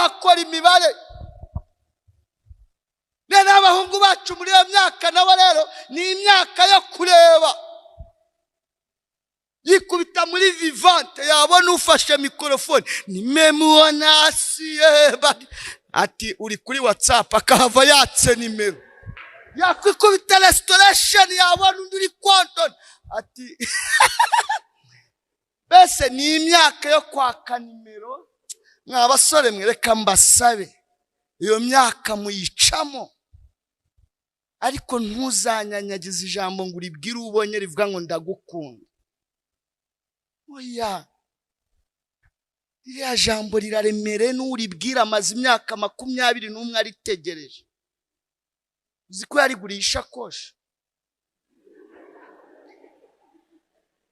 hakora imibare. N'abahungu bacu muri iyo myaka nabo rero ni imyaka yo kureba. Yikubita muri vivante yabona ufashe mikrofone nimemuona asiye ati uri kuri WhatsApp akahava yatse nimero. Yakwikubita restoration yabona undi uri Konton ati bese ni imyaka yo kwaka nimero. Mwabasore mwereka mbasabe iyo myaka muyicamo, ariko ntuzanyanyagize ijambo ngo uribwire ubonye rivuga ngo ndagukunda. Oya, iriya jambo riraremere n'uribwira amaze imyaka 21 aritegereje. Uzi ko yariguriye ishakoshi,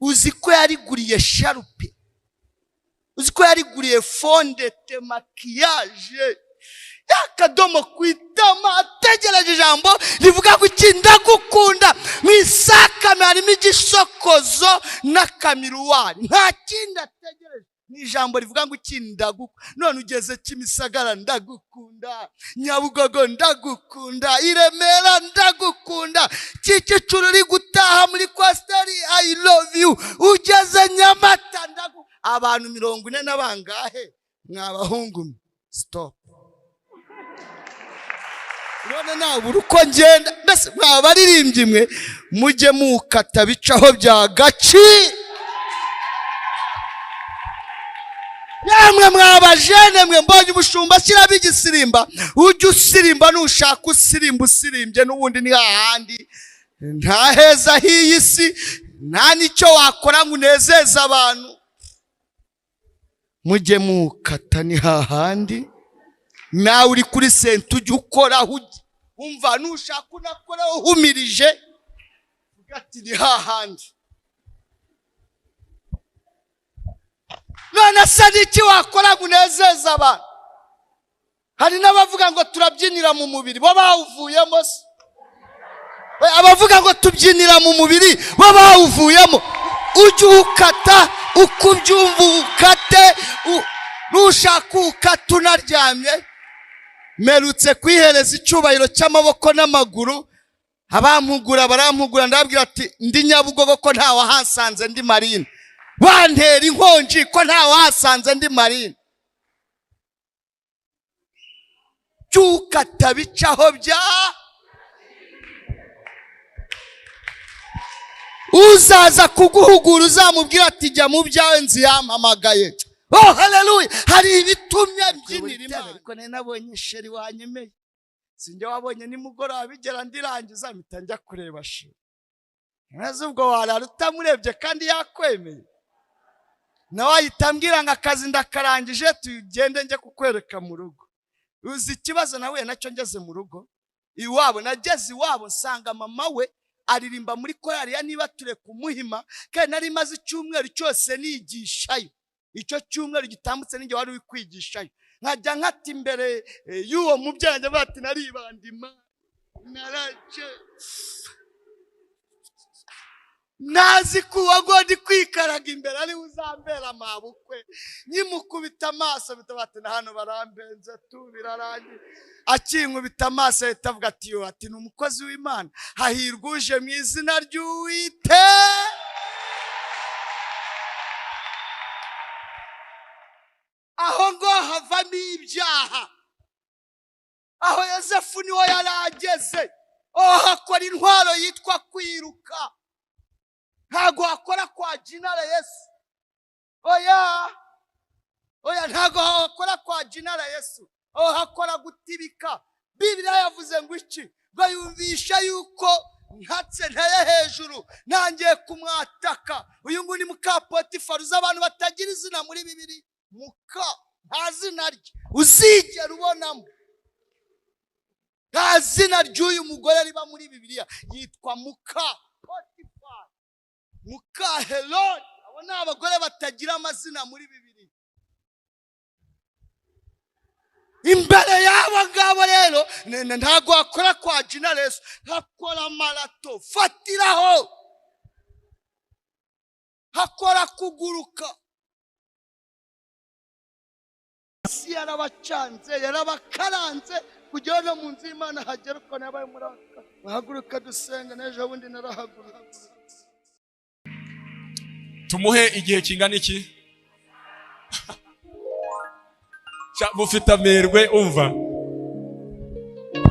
uzi ko yariguriye sharupe, uzi ko yariguriye fondete makiyaje, yakadomo kwitama, ategereje ijambo rivuga ko ndagukunda. Mwisakame harimo igisokozo n'akamiruwari, nta kindi ategereje. Ni ijambo rivuga ngo ndagukunda. None ugeze Kimisagara ndagukunda, Nyabugogo ndagukunda, Iremera ndagukunda, Kicukiro uri gutaha muri Kwasteri I love you, ugeze Nyamata ndagukunda. Abantu 40 n'abangahe mwabahungu? Stop. None nawe uruko ngenda mbese mwabaririmbye mwe mujye mukata bicaho bya gaci. Yamwe mwabajene mwe mbonye ubushumba shyira bigisirimba, ujye usirimba nushaka usirimba usirimbye n'ubundi ni hahandi. Nta heza hiyi si, nta nicyo wakora ngo unezeze abantu. Mujye mukata ni hahandi. Nawe uri kuri sente ujye ukora umva nushaka unakora uhumirije ugati ni hahandi. None se niki wakora ngo unezeze abantu? Hari n'abavuga ngo turabyinira mu mubiri bo bawuvuyemo se. Abavuga ngo tubyinira mu mubiri bo bawuvuyemo. Ujye ukata uko ubyumva ukate, nushaka ukata unaryamye. Merutse kwihereza icyubahiro cy'amaboko n'amaguru, abampugura barampugura ndababwira ati ndi Nyabugogo ko nta wahasanze ndi Marine, bantera inkonji ko nta wahasanze ndi Marine. Cyukata bicaho bya uzaza kuguhugura uzamubwira ati jya mu byawe nzi yampamagaye. Oh haleluya, hari ibitumye byinira Imana. Ariko nabonye sheri wanyemeye, sinjye wabonye nimugoroba bigera ndirangiza mpita njya kureba sheri. Nazo ubwo warara utamurebye kandi yakwemeye. Nawe ayitambwira ngo akazi ndakarangije tugende njye kukwereka mu rugo. Uzi ikibazo nawe nacyo ngeze mu rugo iwabo, nageze iwabo nsanga mama we aririmba muri korali ya niba ture kumuhima, kandi nari maze icyumweru cyose nigishayo. Icyo cyumweru gitambutse ninjye wari wikwigishayo. Nkajya nkati imbere y'uwo mubyanjye bati naribandima naraje nazi kuwa godi kwikaraga imbere ari uzambera amabukwe. Nyimukubita amaso bitabate na hano barambenze tu birarangiye. Akinkubita amaso yitavuga ati yo ati n'umukozi w'Imana, hahirwa uje mu izina ry'Uwite. Aho ngo havamo ibyaha, aho Yosefu niho yarageze. Hakora intwaro yitwa kwiruka, ntago hakora kwa jinara Yesu. Oya ntago hakora kwa jinara Yesu, hakora gutibika. Bibiliya yavuze ngo iki? Ngo yumvisha yuko ntatse nteye hejuru nangiye kumwataka. Uyu nguni muka Potifari, abantu batagira izina muri Bibiliya. Muka nta zina rye uzigera ubonamo. Nta zina ry'uyu mugore riba muri Bibiliya, yitwa muka Potifari, muka Herode. Abo ni abagore batagira amazina muri Bibiliya. Imbere yabo ngabo rero ntago akora kwa Jinaresu, hakora marato fatiraho, hakora kuguruka. yagiye arabacanze yarabakaranze kugira no mu nzu y'Imana hagera uko nabaye muraka bahaguruka dusenga n'ejo bundi narahagurutse. Tumuhe igihe kingana iki? Mufite amerwe umva.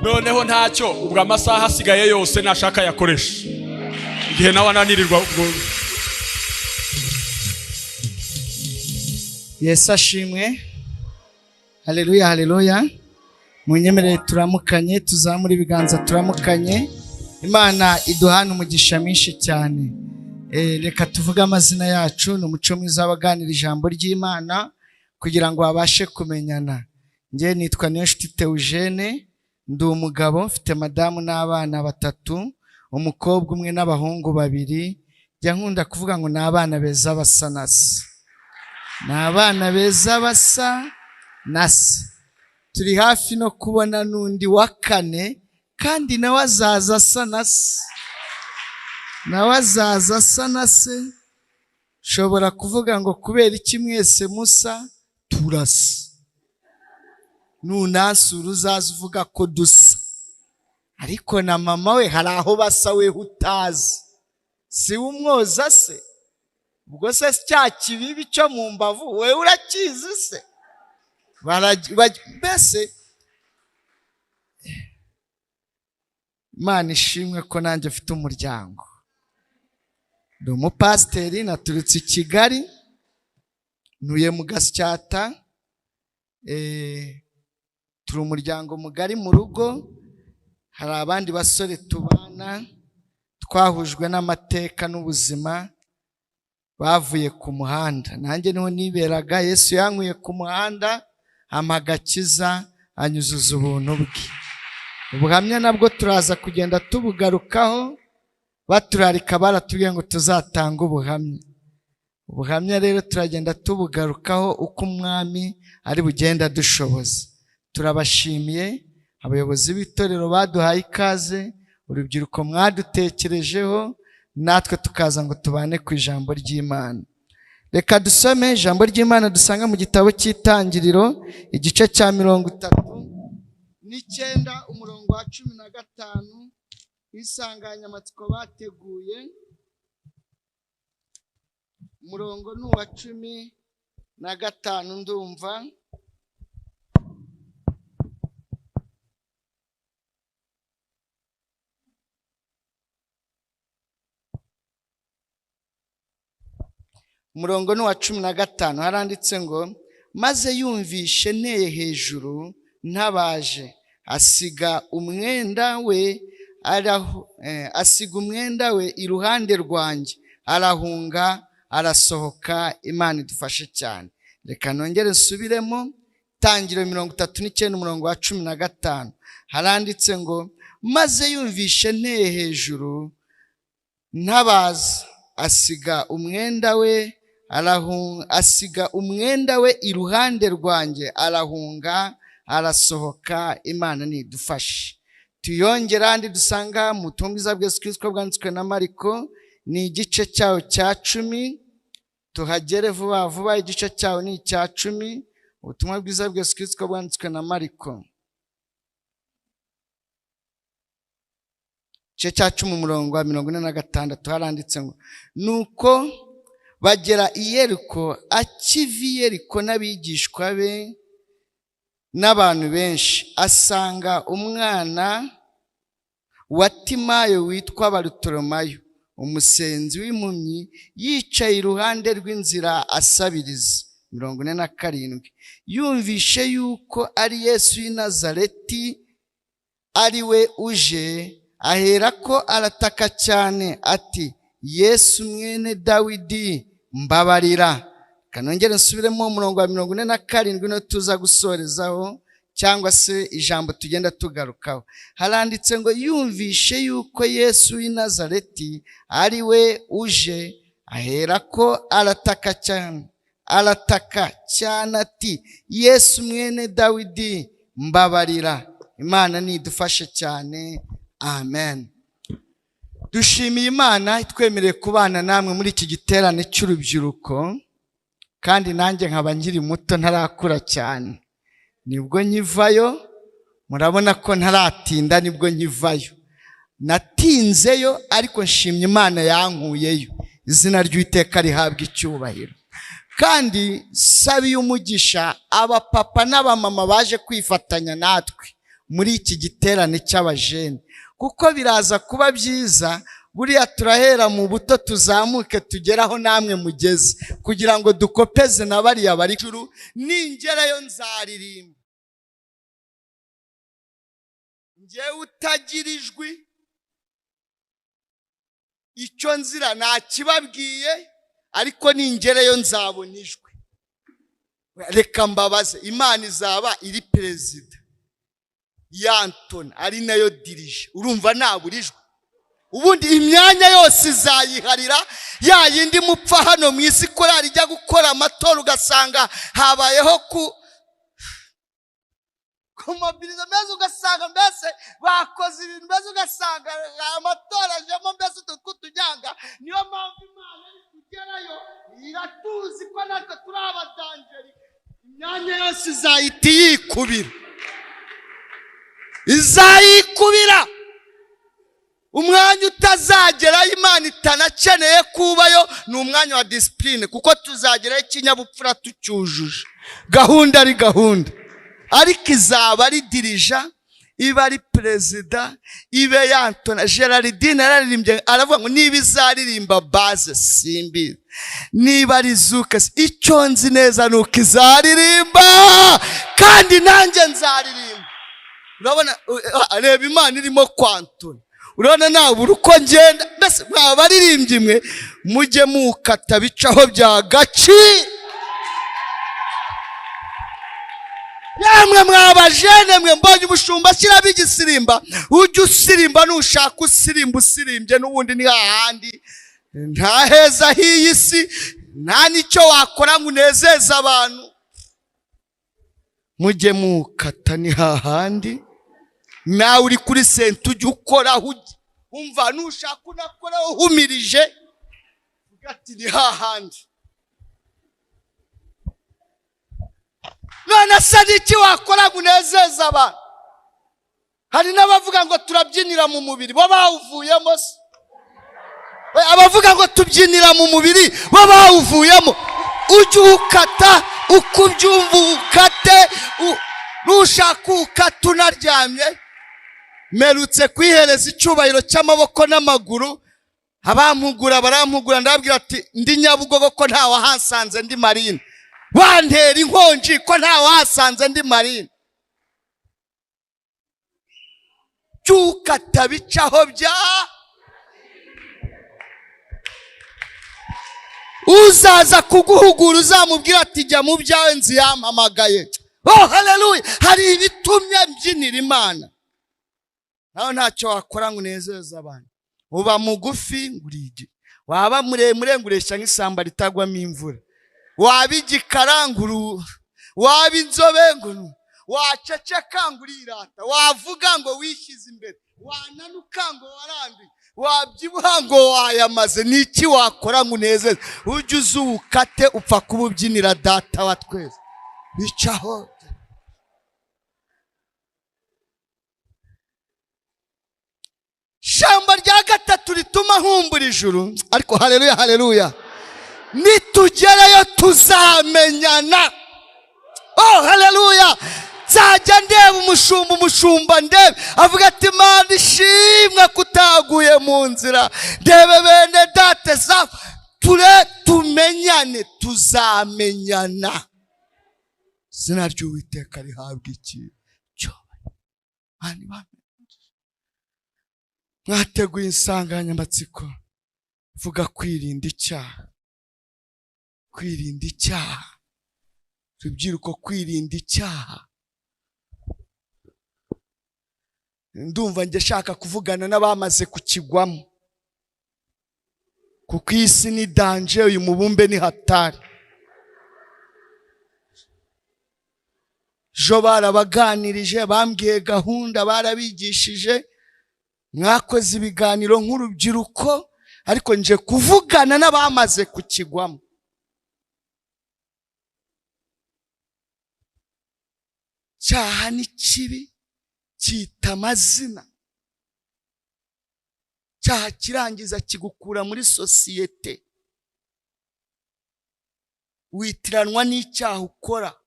Noneho ntacyo ubwo amasaha asigaye yose nashaka yakoresha. Igihe nawe ananirirwa ubwo. Yesu ashimwe. Haleluya haleluya. Munyemerere turamukanye, tuzamura ibiganza turamukanye. Imana iduhana umugisha mwinshi cyane. Reka tuvuge amazina yacu. Ni umuco mwiza w'abaganira ijambo ry'Imana kugira ngo babashe kumenyana. Nge nitwa NIYONCUTI THEOGENE, ndi umugabo mfite madamu n'abana batatu, umukobwa umwe n'abahungu babiri. Jya nkunda kuvuga ngo ni abana beza basa na se. Ni abana beza basa na se. Turi hafi no kubona n'undi wa kane kandi nawe azaza asa na se. Nawe azaza asa na se. Shobora kuvuga ngo kubera iki mwese musa turasa. Nunansura uzaza uvuga ko dusa. Ariko na mama we hari aho basa we utazi. Si umwoza se. Ubwo se cya kibibi cyo mu mbavu we urakizi se. Mbese Imana ishimwe ko nanjye mfite umuryango. Ndi umupasiteri naturutse i Kigali, ntuye mu Gasyata. Turi umuryango mugari mu rugo. Hari abandi basore tubana twahujwe n'amateka n'ubuzima bavuye ku muhanda. Nanjye niho niberaga. Yesu yankuye ku muhanda ampa agakiza anyuzuza ubuntu bwe. Ubuhamya nabwo turaza kugenda tubugarukaho. Baturarika baratubwiye ngo tuzatanga ubuhamya. Ubuhamya rero turagenda tubugarukaho uko umwami ari bugenda dushoboza. Turabashimiye abayobozi b'itorero baduhaye ikaze, urubyiruko mwadutekerejeho, natwe tukaza ngo tubane ku ijambo ry'Imana. Reka dusome ijambo ry'Imana dusanga mu gitabo cy'Itangiriro igice cya 39 umurongo wa 15. Insanganyamatsiko bateguye umurongo ni uwa 15 ndumva. Umurongo ni uwa 15 haranditse ngo maze yumvishe nteye hejuru ntabaje asiga umwenda we iruhande rwanjye arahunga arasohoka. Imana idufashe cyane. Reka nongere nsubiremo. Itangiriro 39 umurongo wa 15 haranditse ngo maze yumvishe nteye hejuru ntabaza asiga umwenda we iruhande rwanjye arahunga arasohoka. Imana nidufashe. Tuyongera andi dusanga mu butumwa bwiza bwa Yesu Kristo bwanditswe na Mariko, ni igice cyawo cya 10. Tuhagere vuba vuba. Igice cyawo ni icya 10. Ubutumwa bwiza bwa Yesu Kristo bwanditswe na Mariko igice cya 10 umurongo wa 46 haranditse ngo nuko bagera i Yeriko, akiva i Yeriko n'abigishwa be n'abantu benshi, asanga umwana wa Timayo witwa Barutolomayo, umusenzi w'impumyi, yicaye iruhande rw'inzira asabiriza. 47. Yumvishe yuko ari Yesu w'i Nazareti ari we uje, aherako arataka cyane ati Yesu mwene Dawidi mbabarira. Kanongere nsubiremo umurongo wa 47 no tuza gusorezaho cyangwa se ijambo tugenda tugarukaho. Haranditse ngo yumvishe yuko Yesu w'i Nazareti ari we uje, aherako arataka cyane ati Yesu mwene Dawidi mbabarira. Imana nidufashe cyane. Amen. Dushimiye Imana itwemereye kubana namwe muri iki giterane cy'urubyiruko, kandi nanjye nkaba nkiri muto ntarakura cyane. nibwo nkivayo, murabona ko ntaratinda, nibwo nkivayo. Natinzeyo ariko nshimye Imana yankuyeyo, izina ry'Uwiteka rihabwa icyubahiro. Kandi sabiye umugisha abapapa n'abamama baje kwifatanya natwe muri iki giterane cy'abajene, kuko biraza kuba byiza. Buriya turahera mu buto tuzamuke tugeraho namwe mugeze, kugira ngo dukopeze na bariya bari juru. Ningerayo nzaririmba, njyewe utagira ijwi, icyo nzira nakibabwiye, ariko ningerayo nzabona ijwi. Reka mbabaze, Imana izaba iri perezida y'Antoni ari nayo dirije, urumva nabura ijwi? Ubundi imyanya yose izayiharira ya yindi mupfa hano mu isi korari ijya gukora amatora ugasanga habayeho kumobiriza, mbese ugasanga mbese bakoze ibintu, mbese ugasanga amatora ajemo mbese tukutujyanga. Niyo mpamvu Imana iri kugerayo iratuzi ko natwe turi abadanjeri. Imyanya yose izahita yikubira, izayikubira. Umwanya utazagerayo Imana itanakeneye kubayo ni umwanya wa discipline, kuko tuzagerayo ikinyabupfura tucyujuje, gahunda ari gahunda. Ariko izaba ari dirija, iba ari perezida, ibe y'Antoni. Gerardine yararirimbye aravuga ngo niba izaririmba base simbizi, niba ari zuke, icyo nzi neza ni uko izaririmba, kandi nanjye nzaririmba. Urabona, reba Imana irimo kwa Antoni. Urabona nabura uko ngenda, mbese mwabaririmbye mwe mujye mukata bicaho bya gaci. Yamwe mwabajene mwe, mbonye umushumba ashyiramo igisirimba, ujye usirimba, nushaka usirimba usirimbye, n'ubundi ni hahandi. Nta heza h'iyi si, nta n'icyo wakora ngo unezeze abantu. Mujye mukata ni hahandi. Nawe uri kuri senta ujye ukora, umva nushaka unakora uhumirije, ugati ni hahandi. None se n'iki wakora ngo unezeze abantu? Hari n'abavuga ngo turabyinira mu mubiri, bo bawuvuyemo se. Abavuga ngo tubyinira mu mubiri, bo bawuvuyemo. Ujye ukata uko ubyumva, ukate. Nushaka ukata unaryamye. Merutse kwihereza icyubahiro cy'amaboko n'amaguru, abampugura barampugura, ndababwira ati ndi Nyabugogo ko nta wahasanze ndi Marine, bantera inkonji ko nta wahasanze ndi Marine. Cyukata bicaho bya uzaza kuguhugura, uzamubwira ati jya mu byawe nzi yampamagaye. Oh haleluya! Hari ibitumye mbyinira Imana. Naho ntacyo wakora ngo unezeze abantu. Uba mugufi ngurije, waba muremure nguresha nk'isamba ritagwamo imvura, waba igikaranguru, waba inzobe nguru, waceceka ngurirata, wavuga ngo wishyize imbere, wananuka ngo warambi, wabyibuha ngo wayamaze. Niki wakora ngo unezeze? Ujye uzukate, upfa kububyinira data wa twese. Bicaho. Shamba rya gatatu rituma humbura ijuru, ariko haleluya haleluya, nitugerayo tuzamenyana. Oh haleluya! Nzajya ndeba umushumba ndebe avuga ati Mana ishimwe kutaguye mu nzira, ndebe bene date za tumenyane, tuzamenyana. Izina ry'Uwiteka rihabwa icyubahiro. Mwateguye insanganyamatsiko vuga kwirinda icyaha. Kwirinda icyaha, rubyiruko, kwirinda icyaha. Ndumva nge shaka kuvugana n'abamaze kukigwamo, kuko isi ni danje, uyu mubumbe ni hatari. Jo barabaganirije, bambwiye gahunda, barabigishije, mwakoze ibiganiro nk'urubyiruko, ariko nje kuvugana n'abamaze kukigwamo. icyaha ni kibi cyita amazina. Icyaha kirangiza kigukura muri sosiyete. Witiranwa n'icyaha ukora.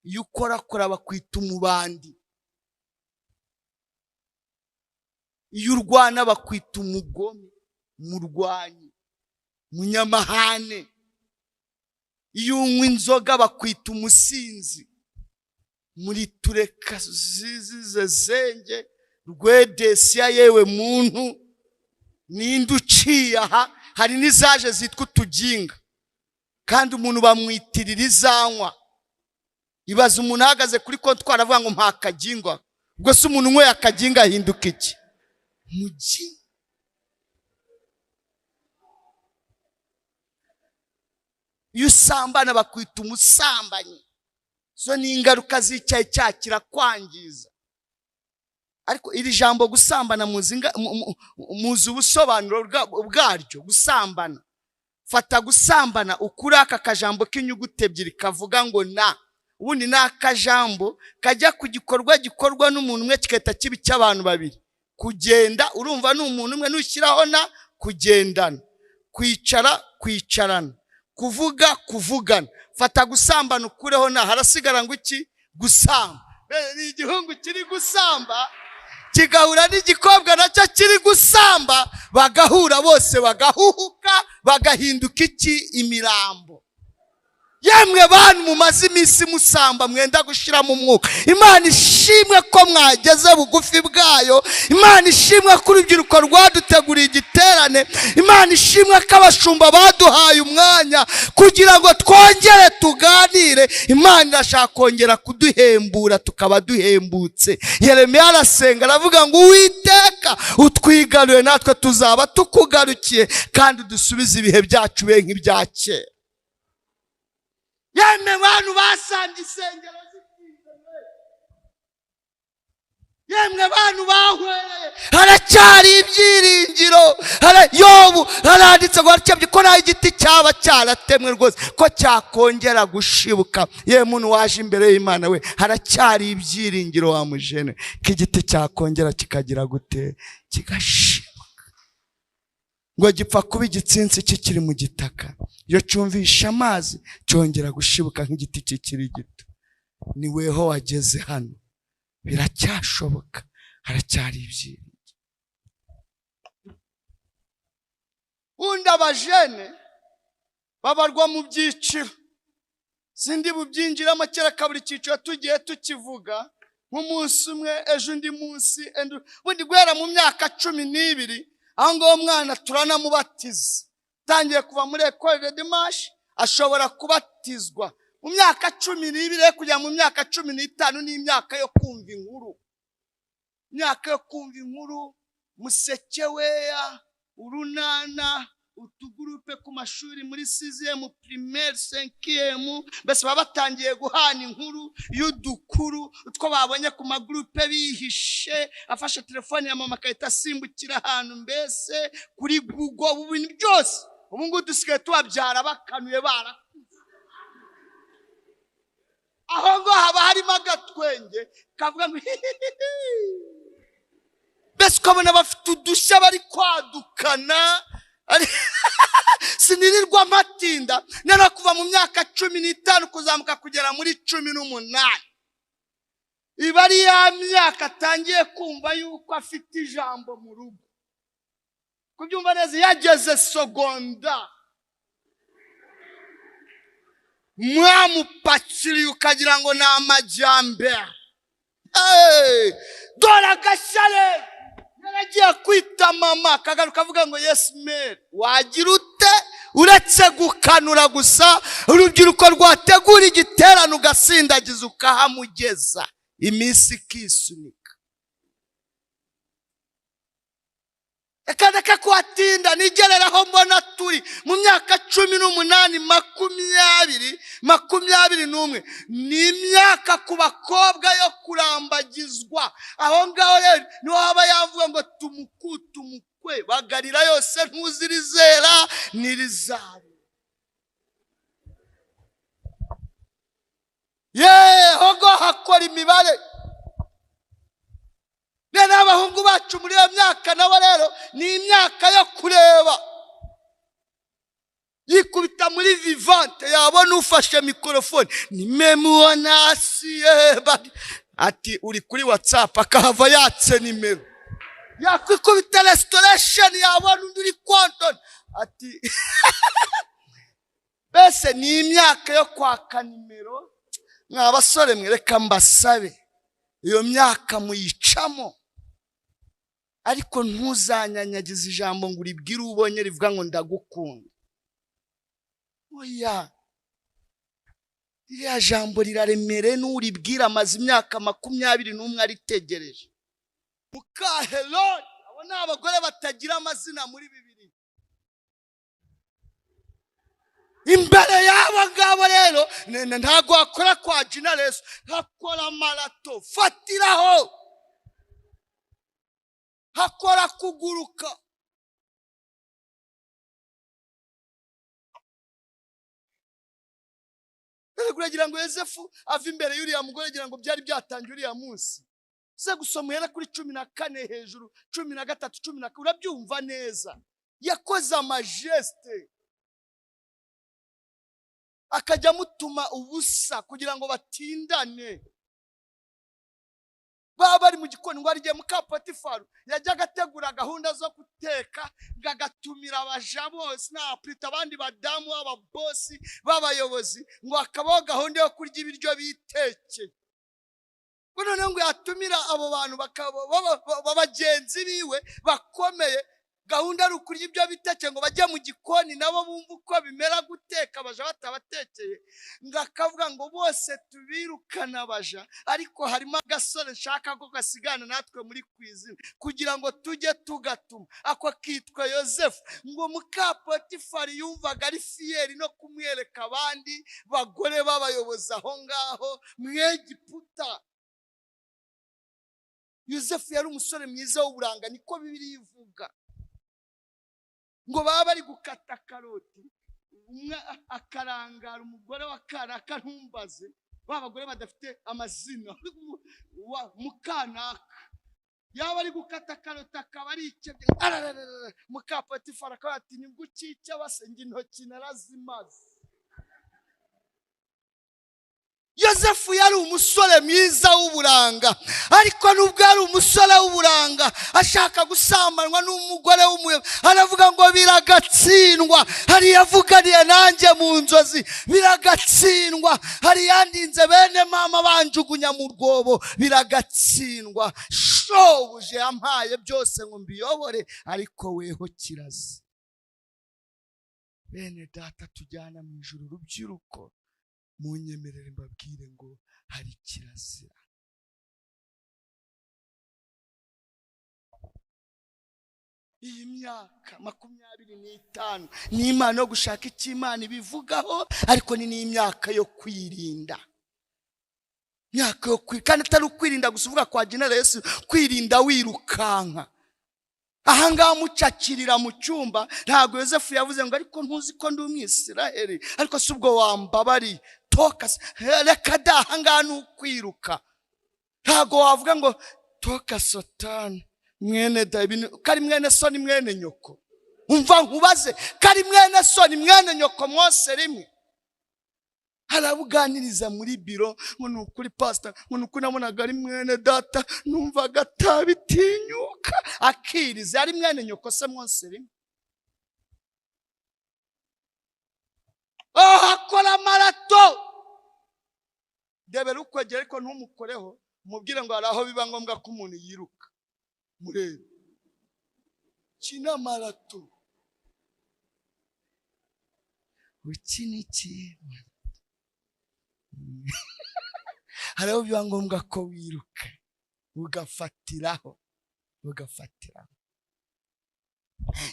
Iyo ukora bakwita umubandi. Iyo urwana bakwita umugome, umurwanyi, umunyamahane. Iyo unywa inzoga bakwita umusinzi. Muri tureka zizize zenge rwedesiya yewe muntu ninde uciye aha. Hari n'izaje zitwa utuginga kandi umuntu bamwitirira izanywa. Ibaza umuntu ahagaze kuri kontwari avuga ngo mpa kagingwa. Ubwo se umuntu unyweye akaginga ahinduka iki? Mugi. Iyo usambana bakwita umusambanyi. Zo ni ingaruka z'icyaha. Icyaha kirakwangiza. Ariko iri jambo gusambana muzi ubusobanuro bwaryo. Gusambana, fata gusambana ukuri aka kajambo k'inyuguti ebyiri kavuga ngo na. Ubundi ni akajambo kajya ku gikorwa gikorwa n'umuntu umwe kigahita kiba icy'abantu babiri. Kugenda, urumva ni umuntu umwe, nushyiraho na kugendana. Kwicara, kwicarana. Kuvuga, kuvugana. Fata gusambana ukureho na. Harasigara ngo iki? Gusamba. Ni igihungu kiri gusamba kigahura n'igikobwa nacyo kiri gusamba, bagahura bose bagahuhuka, bagahinduka iki? Imirambo. Yemwe bantu mumaze iminsi musamba mwenda gushira mu mwuka. Imana ishimwe ko mwageze bugufi bwayo. Imana ishimwe ko urubyiruko rwaduteguriye igiterane. Imana ishimwe ko abashumba baduhaye umwanya kugira ngo twongere tuganire. Imana irashaka kongera kuduhembura tukaba duhembutse. Yeremiya arasenga aravuga ngo Uwiteka utwigarure natwe tuzaba tukugarukiye kandi dusubize ibihe byacu be nk'ibya kera. Yemwe bantu basambye isengero z'Imana. Yemwe bantu bahwereye. Haracyari ibyiringiro. Yobu haranditse ngo harakebye ko nta igiti cyaba cyaratemwe rwose ko cyakongera gushibuka. Ye muntu waje imbere y'Imana we, haracyari ibyiringiro wa mujene ko igiti cyakongera kikagira gute? Kigashibuka. Ngo gipfa kuba igitsinsi kikiri mu gitaka. Iyo cyumvisha amazi cyongera gushibuka nk'igiti kikiri gito. Ni weho wageze hano. Biracyashoboka. Haracyari ibyiringiro. Undi abajene babarwa mu byiciro. Sindi bubyinjiramo kera kaburi cyiciro tugiye tukivuga. Nk'umunsi umwe, ejo undi munsi, ubundi guhera mu myaka 12 aho ngo umwana turanamubatiza. Tangiye kuva muri Ecole de Marche ashobora kubatizwa mu myaka 12 kujya mu myaka 15 n'imyaka yo kumva inkuru. Myaka yo kumva inkuru, museke weya, urunana, utugurupe ku mashuri muri 6e primaire 5e bese babatangiye guhana inkuru y'udukuru utwo babonye ku magrupe bihishe. Afashe telefone ya mama kayita asimbukira ahantu mbese kuri Google. Ubu bintu byose ubu ngo dusigaye tubabyara bakanuye barakuze. Aho ngo haba harimo agatwenge kavuga ngo bese ukabona bafite udushya bari kwadukana. Sinirirwa matinda nera kuva mu myaka 15 kuzamuka kugera muri 18. Ibari ya myaka atangiye kumva yuko afite ijambo mu rugo. Kubyumva neza yageze seconda. Mwamupakiri ukagira ngo na amajyambere. Dora gashale. Naragiye kwita mama kagaruka avuga ngo yes mate. Wagira ute uretse gukanura gusa urubyiruko rwategura igiterano ugasindagiza ukahamugeza iminsi kisunika. Ekadaka kwatinda nigereraho mbona turi mu myaka 18 21 ni imyaka ku bakobwa yo kurambagizwa. Aho ngaho rero ni waba yavuga ngo tumukwe bagarira yose ntuzirizera nirizari. Hogo hakora wacu muri iyo myaka nawe rero ni imyaka yo kureba. Yikubita muri vivante yabona ufashe mikrofone nimemuona asiye ati uri kuri WhatsApp akahava yatse nimero. Yakwikubita restoration yabona undi uri Konton ati bese ni imyaka yo kwaka nimero. Mwabasore mwereka mbasabe iyo myaka muyicamo, ariko ntuzanyanyagize ijambo ngo uribwire ubonye rivuga ngo ndagukunda. Oya, iriya jambo riraremere n'uribwira amaze imyaka 21 aritegereje. Mukaheloni, abo ni abagore batagira amazina muri Bibiliya. Imbere y'abo ngabo rero ntago akora kwa Jinareso, hakora marato, fatiraho, hakora kuguruka. Uragira ngo Yosefu ava imbere y'uriya mugore agira ngo byari byatangiye uriya munsi. Se gusoma hera kuri 14 hejuru 13 14 urabyumva neza. Yakoze amajeste akajya mutuma ubusa kugira ngo batindane. Baba bari mu gikoni ngo arigiye mukapotifaru yajyaga ategura gahunda zo guteka ngagatumira abaja bose na aprita abandi badamu ababosi babayobozi ngo akabaho gahunda yo kurya ibiryo biteke. None ngo yatumira abo bantu babagenzi biwe bakomeye, gahunda ari ukurya ibyo biteke ngo bajye mu gikoni nabo bumva uko bimera guteka abaja batabatekeye. Ngakavuga ngo bose tubirukana abaja, ariko harimo agasore nshaka ko gasigana natwe muri kwizina kugira ngo tujye tugatuma. Ako kitwa Yosefu. Ngo mukapotifari yumvaga ari fiyeri no kumwereka abandi bagore babayoboza aho ngaho mw'Egiputa. Yosefu yari umusore mwiza w'uburanga, niko Bibiliya ivuga. Ngo baba bari gukata karoti, umwe akarangara umugore wa Kanaka ntumbaze, babagore badafite amazina Mukanaka. Yaba ari gukata karoti akaba ari ikebye, mukapotifara akaba ati nibwo ukica basenga intoki narazimaze. Yosefu yari umusore mwiza w'uburanga, ariko nubwo yari umusore w'uburanga ashaka gusambanwa n'umugore w'umuyobozi, aravuga ngo biragatsindwa. Hari yavuganiye nanjye mu nzozi, biragatsindwa. Hari yandinze bene mama banjugunya mu rwobo, biragatsindwa. Shobuje yampaye byose ngo mbiyobore, ariko weho kirazi. Bene data tujyana mu ijuru rubyiruko, munyemerere mbabwire ngo hari kirazira. Iyi myaka 25 ni imana yo gushaka icyo Imana ibivugaho, ariko ni n'imyaka yo kwirinda. Myaka yo kandi atari ukwirinda gusa uvuga kwa Jinareso, kwirinda wirukanka. Ahangaha mucakirira mu cyumba, ntago Yosefu yavuze ngo ariko ntuzi ko ndi umwisiraheli, ariko si ubwo wambabari toka reka da. Ahangaha n'ukwiruka. Ntago wavuga ngo toka Satani mwene David, kari mwene so ni mwene nyoko. Umva nkubaze, kari mwene so ni mwene nyoko mwose rimwe. Harabuganiriza muri biro ngo nukuri pastor, ngo nukuri nabonaga ari mwene data, numvaga atabitinyuka, akiriza ari mwene nyoko se mwose rimwe. Akora marato. Debera ukwegera ariko ntumukoreho, mubwire ngo araho biba ngombwa ko umuntu yiruka. Murebe kina marato ukiniki. Haraho biba ngombwa ko wiruka ugafatiraho.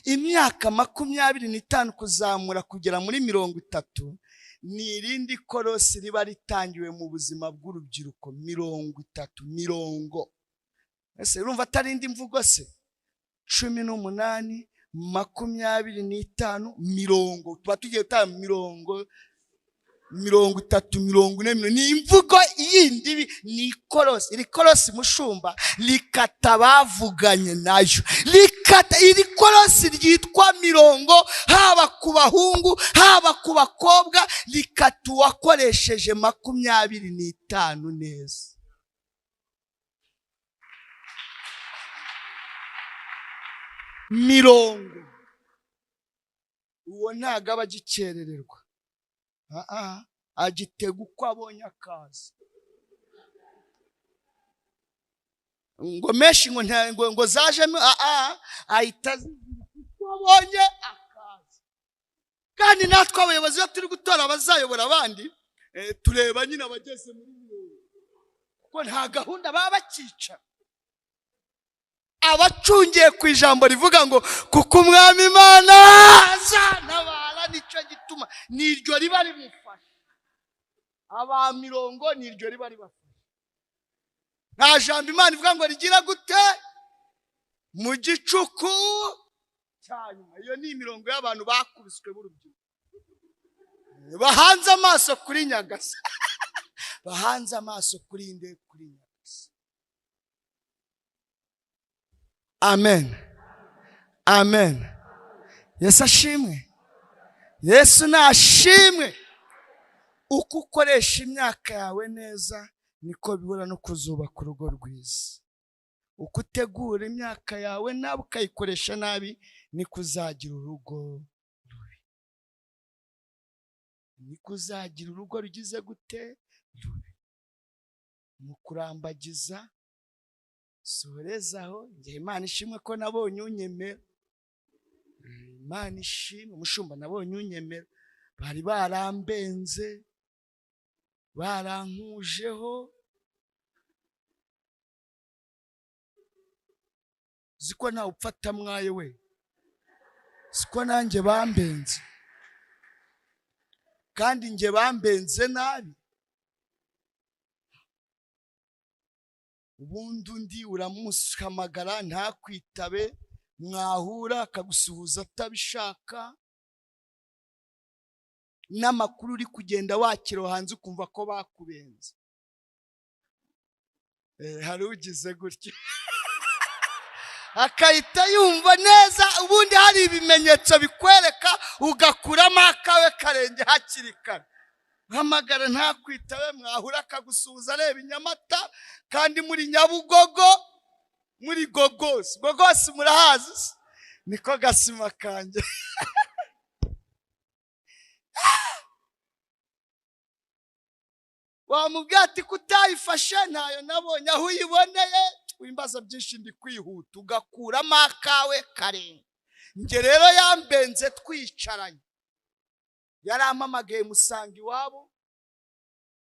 Imyaka 25 kuzamura kugera muri 30 ni irindi korosi riba ritangiwe mu buzima bw'urubyiruko. 30 ese urumva atari indi mvugo se? 18 25 tuba tugiye gutanga 50 30, 40, ni imvugo yindi, ni ikorosi. Iri korosi mushumba likata bavuganye nayo, likata iri korosi ryitwa mirongo, haba ku bahungu haba ku bakobwa, likata uwakoresheje 25 neza. Mirongo uwo ntago aba agikerererwa, agitega uko abonye akazi. Ngo menshi ngo zajemo ahita uko abonye akazi. Kandi natwe abayobozi iyo turi gutora abazayobora abandi, tureba nyine abageze muri mirongo, kuko nta gahunda baba bakica. Abacungiye ku ijambo rivuga ngo kuko umwami Imana azantabara, nicyo gituma niryo riba rimufasha. Aba mirongo niryo riba ribafasha. Nta jambo Imana ivuga ngo rigira gute mu gicuku cyanyuma. Iyo ni mirongo y'abantu bakubiswe b'urubyiruko, bahanze amaso kuri Nyagasa, bahanze amaso kuri nde, kuri Nyagasa. Amen, amen. Yesu ashimwe, Yesu nashimwe. Uko ukoresha imyaka yawe neza, niko bihura no kuzubaka urugo rwiza. Uko utegura imyaka yawe nabi ukayikoresha nabi, niko uzagira urugo rubi, niko uzagira urugo rugize gute rubi. Mu kurambagiza sorezaho, njye Imana ishimwe ko nabonye unyemera. Imana ishimwe mushumba, nabonye unyemera. Bari barambenze, barankujeho, ziko ntawe upfata mwaye we, ziko nanjye bambenze, kandi njye bambenze nabi. Ubundi undi uramuhamagara ntakwitabe, mwahura akagusuhuza atabishaka, n'amakuru uri kugenda wakira hanze ukumva ko bakubenze. Hari ugize gutya akahita yumva neza, ubundi hari ibimenyetso bikwereka, ugakuramo akawe karenge hakiri kare. Hamagara ntakwitabe, mwahura akagusuhuza areba i Nyamata, kandi muri Nyabugogo, muri Gogosi. Gogosi murahazi, niko gasima kanjye. Wamubwira ati kutayifashe ntayo nabonye, aho uyiboneye wimbaza byinshi ndi kwihuta, ugakuramo akawe karenge. Nge rero yambenze twicaranye, yarampamagaye musanga iwabo,